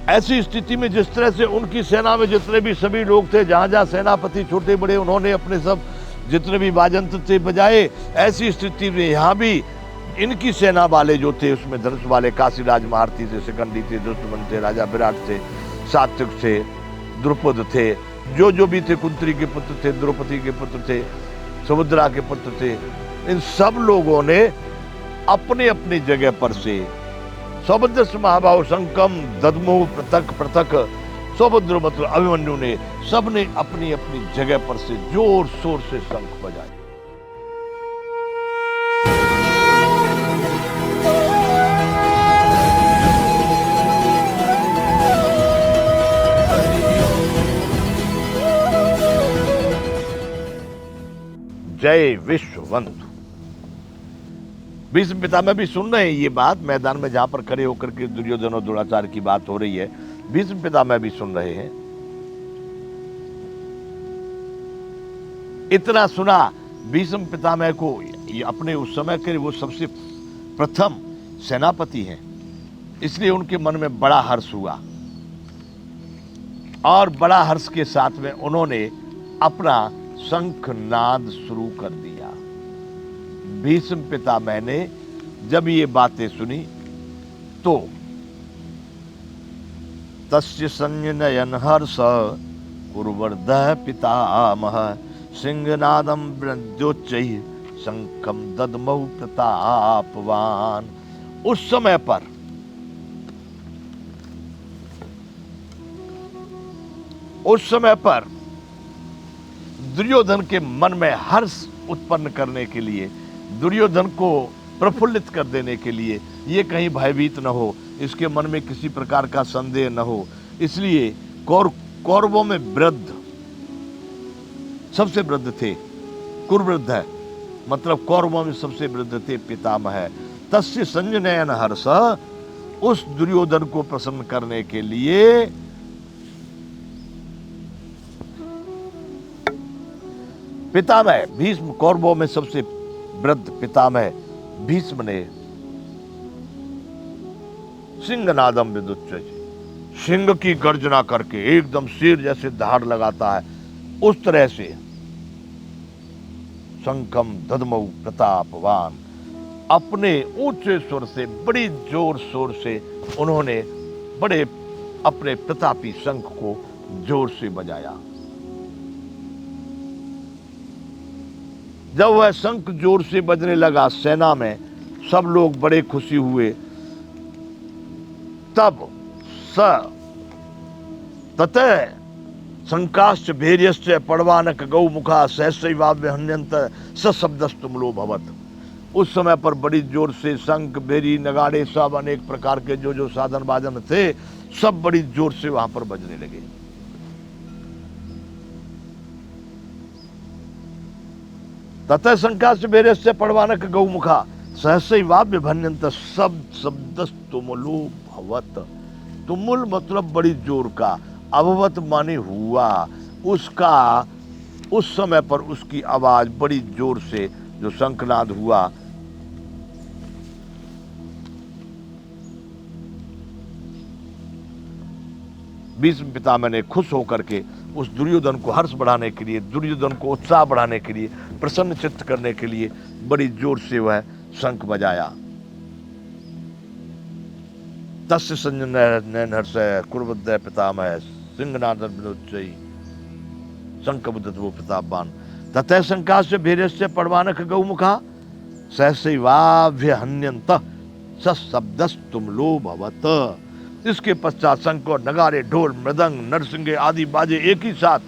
ऐसी स्थिति में जिस तरह से उनकी सेना में जितने भी सभी लोग थे, जहां जहां सेनापति छोटे बड़े, उन्होंने अपने सब जितने भी वाजंत्र थे बजाए। ऐसी स्थिति में यहाँ भी इनकी सेना वाले जो थे, उसमें धनुष वाले काशीराज महारथी थे, शिखंडी थे, दुष्टमन थे, राजा विराट थे, सात्विक थे, द्रुपद थे, जो भी थे, कुंती के पुत्र थे, द्रौपदी के पुत्र थे, सुभद्रा के पुत्र थे। इन सब लोगों ने अपनी अपनी जगह पर से सौभद्र महाभाव संकम ददमो पृथक पृथक, सौभद्र मतलब अभिमन्यु ने, सबने अपनी अपनी जगह पर से जोर शोर से शंख बजाए। जय विश्ववंतु। भीष्म पितामह भी सुन रहे हैं ये बात, मैदान में जहां पर खड़े होकर के दुर्योधन और द्रोणाचार्य की बात हो रही है, भीष्म पितामह भी सुन रहे हैं। इतना सुना भीष्म पितामह को, अपने उस समय के वो सबसे प्रथम सेनापति हैं, इसलिए उनके मन में बड़ा हर्ष हुआ और बड़ा हर्ष के साथ में उन्होंने अपना शंखनाद शुरू कर दिया। भीष्म पितामह ने जब ये बातें सुनी तो तस्य संजनयन हर्ष कुर्वर्धः पितामह सिंहनादम वृद्योच्चैः शंखम दद्मौ प्रतापवान। उस समय पर दुर्योधन के मन में हर्ष उत्पन्न करने के लिए, दुर्योधन को प्रफुल्लित कर देने के लिए, ये कहीं भयभीत न हो, इसके मन में किसी प्रकार का संदेह न हो, इसलिए कौरवों में वृद्ध सबसे वृद्ध थे, कुरुवृद्ध है मतलब कौरवों में सबसे वृद्ध थे पितामह। तस्य संजनयन हर्ष, उस दुर्योधन को प्रसन्न करने के लिए पितामह भीष्म, कौरवों में सबसे वृद्ध पितामह भीष्म ने सिंहनादम विदुच्चैः, सिंह की गर्जना करके एकदम शेर जैसे दहाड़ लगाता है उस तरह से शंखम दद्मौ प्रतापवान, अपने ऊंचे स्वर से, बड़ी जोर शोर से उन्होंने बड़े अपने प्रतापी शंख को जोर से बजाया। जब वह शंख जोर से बजने लगा, सेना में सब लोग बड़े खुशी हुए। तब ततः शंकाश्च भैर्यश्च पड़वानक गौमुखा सहस्रैवाभ्य हन्यन्त सशब्दस्तुमलो भवत्। उस समय पर बड़ी जोर से शंख, भेरी, नगाड़े, सब अनेक प्रकार के जो साधन बाजन थे, सब बड़ी जोर से वहां पर बजने लगे। ततः शंकाश्च भैर्यश्च पड़वानक गौमुखा सहस्रैवाभ्य हन्यन्त शब्दस्तुमलो भवत्। तुमुल मतलब बड़ी जोर का, अभवत माने हुआ, उसका उस समय पर उसकी आवाज बड़ी जोर से जो शंखनाद हुआ, भीष्म पितामह ने खुश होकर के उस दुर्योधन को हर्ष बढ़ाने के लिए, दुर्योधन को उत्साह बढ़ाने के लिए, प्रसन्न चित्त करने के लिए बड़ी जोर से वह शंख बजाया। तस्य संजनयन हर्ष कुरुवृद्धः पितामह सिंहनादं विदुच्चैः शंखमुद्गतो प्रतापवान। ततः शंकाश्च भैर्यश्च पड़वानक गौमुखा सहस्रैवाभ्य हन्यन्त सशब्दस्तुमलो भवत्। इसके पश्चात शंख और नगारे, ढोल, मृदंग, नरसिंगे आदि बाजे एक ही साथ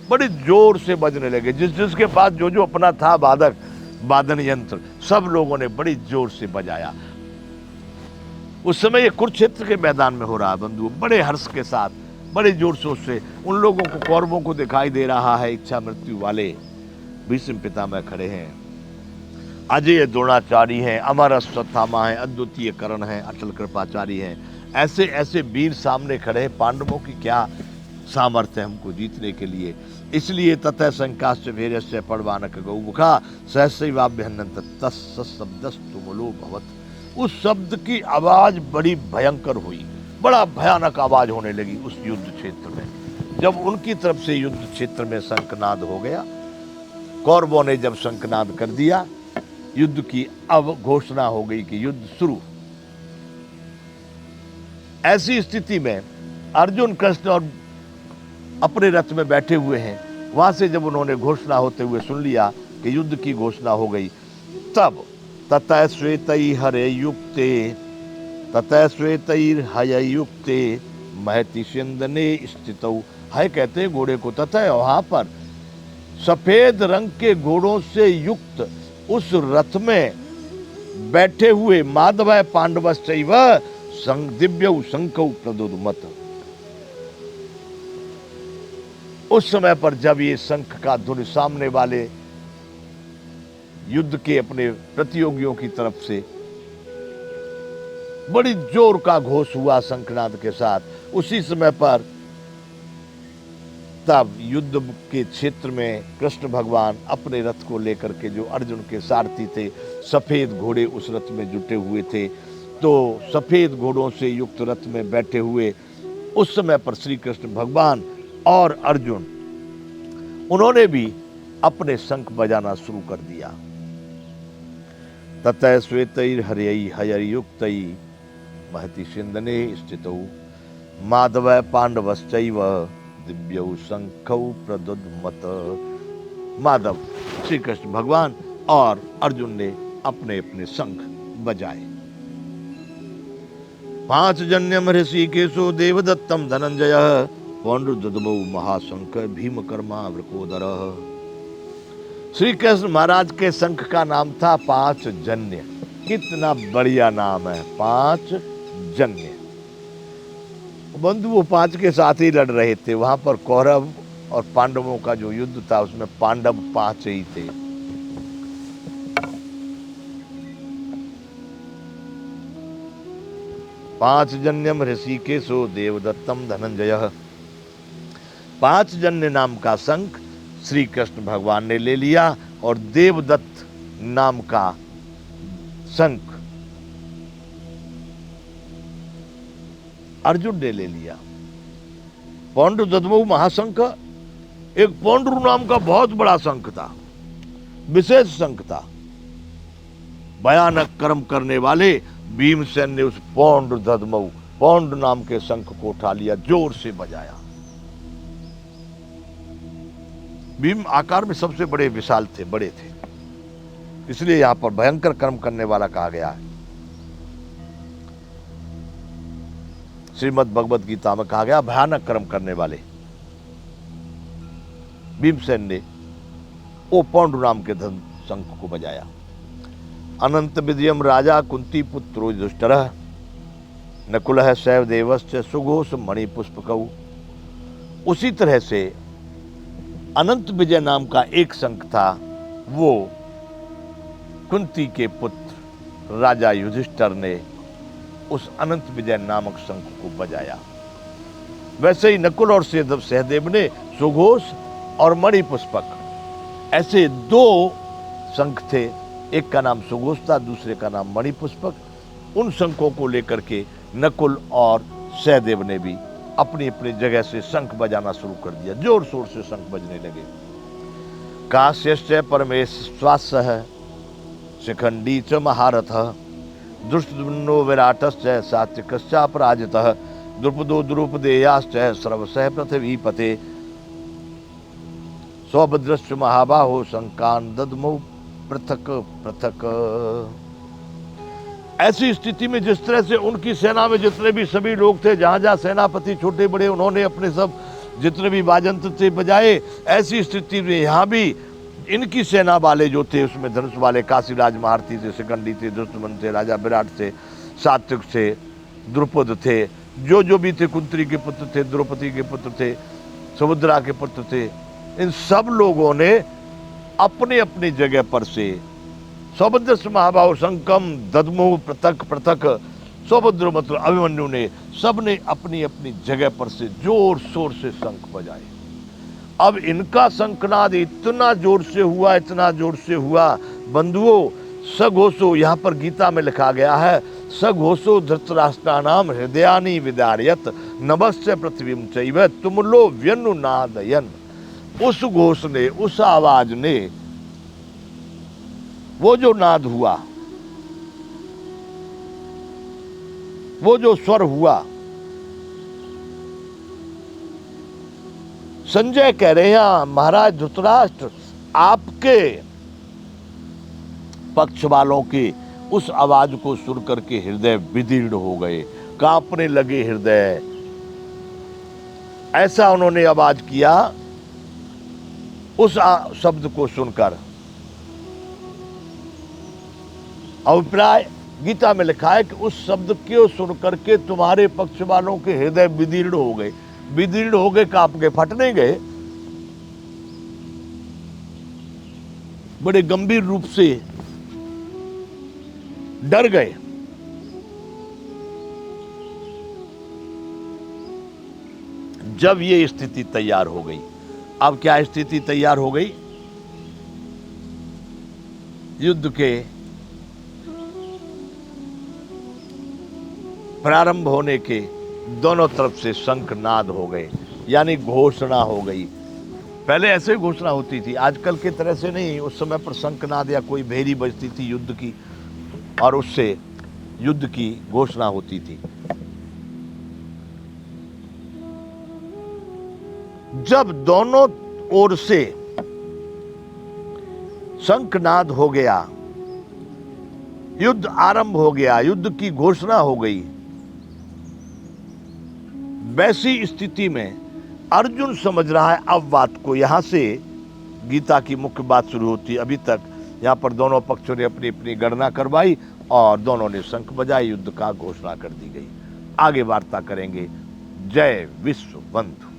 बड़ी जोर से बजने लगे। जिसके पास जो अपना था वादन यंत्र, सब लोगों ने बड़ी जोर से बजाया। उस समय ये कुरुक्षेत्र के मैदान में हो रहा है बंधु, बड़े हर्ष के साथ, बड़े जोर शोर से उन लोगों को, कौरवों को दिखाई दे रहा है इच्छा मृत्यु वाले भीष्म पितामह खड़े हैं। अजय द्रोणाचार्य हैं, अमर अश्वत्थामा हैं, अद्वितीय कर्ण हैं, अटल कृपाचार्य हैं। ऐसे ऐसे वीर सामने खड़े हैं, पांडवों की क्या सामर्थ्य है हमको जीतने के लिए। इसलिए ततः शंकाश्च भैर्यश्च पड़वानक गौमुखा सहस्रैवाभ्य हन्यन्त तस्य शब्दस्तुमलो भवत्। उस शब्द की आवाज बड़ी भयंकर हुई, बड़ा भयानक आवाज होने लगी उस युद्ध क्षेत्र में। जब उनकी तरफ से युद्ध क्षेत्र में शंखनाद हो गया, कौरवों ने जब शंखनाद कर दिया, युद्ध की अब घोषणा हो गई कि युद्ध शुरू। ऐसी स्थिति में अर्जुन, कृष्ण और अपने रथ में बैठे हुए हैं। वहां से जब उन्होंने घोषणा होते हुए सुन लिया कि युद्ध की घोषणा हो गई, तब ततः श्वेतैर्हययुक्ते महति सिंदने स्थितौ। है कहते हैं घोड़े को, तथा वहां पर सफेद रंग के घोड़ों से युक्त उस रथ में बैठे हुए माधव पांडवश्चैव दिव्यौ शंखौ प्रदुद्मत। उस समय पर जब ये शंख का ध्वनि सामने वाले युद्ध के अपने प्रतियोगियों की तरफ से बड़ी जोर का घोष हुआ शंखनाद के साथ, उसी समय पर तब युद्ध के क्षेत्र में कृष्ण भगवान अपने रथ को लेकर के, जो अर्जुन के सारथी थे, सफेद घोड़े उस रथ में जुटे हुए थे, तो सफेद घोड़ों से युक्त रथ में बैठे हुए उस समय पर श्री कृष्ण भगवान और अर्जुन, उन्होंने भी अपने शंख बजाना शुरू कर दिया। ततः श्वेतैर्हययुक्तै महति सिंदने स्थितौ माधव पांडवश्चैव दिव्यौ शंखौ प्रदुद्मत। माधव श्री कृष्ण भगवान और अर्जुन ने अपने अपने शंख बजाए। पांच जन्यम ऋषिकेशो देवदत्तम धनंजय पौंड्रदुद्मौ महाशंख भीमकर्मा वृकोदर। श्री कृष्ण महाराज के शंख का नाम था पांच जन्य। कितना बढ़िया नाम है, पांच जन्य। बंधु वो पांच के साथ ही लड़ रहे थे। वहां पर कौरव और पांडवों का जो युद्ध था उसमें पांडव पांच ही थे। पांच जन्यम ऋषिकेशो देवदत्तम धनंजय। पांच जन्य नाम का शंख श्री कृष्ण भगवान ने ले लिया और देवदत्त नाम का शंख अर्जुन ने ले लिया। पौंड्रदुद्मौ महाशंख एक पौंड्र नाम का बहुत बड़ा शंख था, विशेष शंख था। भयानक कर्म करने वाले भीमसेन ने उस पौंड्रदुद्मौ, पौंड्र नाम के शंख को उठा लिया, जोर से बजाया। भीम आकार में सबसे बड़े विशाल थे, बड़े थे, इसलिए यहां पर भयंकर कर्म करने वाला कहा गया है। श्रीमद् भगवद गीता में कहा गया भयानक कर्म करने वाले भीमसेन ने वो पौंड्र नाम के धन शंख को बजाया। अनंत विद्यम राजा कुंती पुत्रो युधिष्ठिरः नकुलः सहदेवश्च सुघोष मणिपुष्पकौ। उसी तरह से अनंत विजय नाम का एक शंख था, वो कुंती के पुत्र राजा युधिष्ठिर ने उस अनंत विजय नामक शंख को बजाया। वैसे ही नकुल और सहदेव ने सुघोष और मणिपुष्पक, ऐसे दो शंख थे, एक का नाम सुघोष था, दूसरे का नाम मणिपुष्पक। उन शंखों को लेकर के नकुल और सहदेव ने भी अपनी अपनी जगह से शंख बजाना शुरू कर दिया, जोर शोर से शंख बजने लगे। काश्यश्च परमेश्वासः शिखंडी च महारथः दुष्टद्युम्नो विराटश्च सात्विकश्चापराजितः द्रुपदो द्रुपदेयाश्च सर्वशः पृथिवीपते सौभद्रश्च महाबाहो शंकान् दद्मौ पृथक पृथक। ऐसी स्थिति में जिस तरह से उनकी सेना में जितने भी सभी लोग थे, जहां जहां सेनापति छोटे बड़े, उन्होंने अपने सब जितने भी वाजंत्र थे बजाए। ऐसी स्थिति में यहाँ भी इनकी सेना वाले जो थे, उसमें धनुष वाले काशीराज महारथी थे, शिखंडी थे, दुष्टमन थे, राजा विराट थे, सात्विक थे, द्रुपद थे, जो भी थे, कुंती के पुत्र थे, द्रौपदी के पुत्र थे, सुभद्रा के पुत्र थे। इन सब लोगों ने अपने अपनी जगह पर से सौभद्र महाबाहु शंकम दद्मो पृथक पृथक, सौभद्र मतलब अभिमन्यु ने, सबने अपनी अपनी जगह पर से जोर शोर से शंख बजाए। अब इनका शंखनाद इतना जोर से हुआ, इतना जोर से हुआ बंधुओं, सघोषो, यहाँ पर गीता में लिखा गया है सघोषो धृतराष्ट्राणाम हृदयानि विदारयत नभस्य पृथ्वीम चैव तुमुलो व्यनुनादयन। उस घोष ने, उस आवाज ने, वो जो नाद हुआ, वो जो स्वर हुआ, संजय कह रहे हैं महाराज धृतराष्ट्र, आपके पक्ष वालों की उस आवाज को सुन करके हृदय विदीर्ण हो गए, कांपने लगे हृदय। ऐसा उन्होंने आवाज किया उस शब्द को सुनकर। अभिप्राय गीता में लिखा है कि उस शब्द को सुनकर के तुम्हारे पक्ष वालों के हृदय विदीर्ण हो गए। विदीर्ण हो गए, कांप गए, फट नहीं गए, बड़े गंभीर रूप से डर गए। जब ये स्थिति तैयार हो गई, अब क्या स्थिति तैयार हो गई? युद्ध के प्रारंभ होने के दोनों तरफ से शंखनाद हो गए, यानी घोषणा हो गई। पहले ऐसे ही घोषणा होती थी, आजकल की तरह से नहीं। उस समय पर शंखनाद या कोई भेरी बजती थी युद्ध की, और उससे युद्ध की घोषणा होती थी। जब दोनों ओर से शंखनाद हो गया, युद्ध आरंभ हो गया, युद्ध की घोषणा हो गई, वैसी स्थिति में अर्जुन समझ रहा है अब बात को। यहां से गीता की मुख्य बात शुरू होती है। अभी तक यहां पर दोनों पक्षों ने अपनी अपनी गणना करवाई और दोनों ने शंख बजाई, युद्ध का घोषणा कर दी गई। आगे वार्ता करेंगे। जय विश्व बंधु।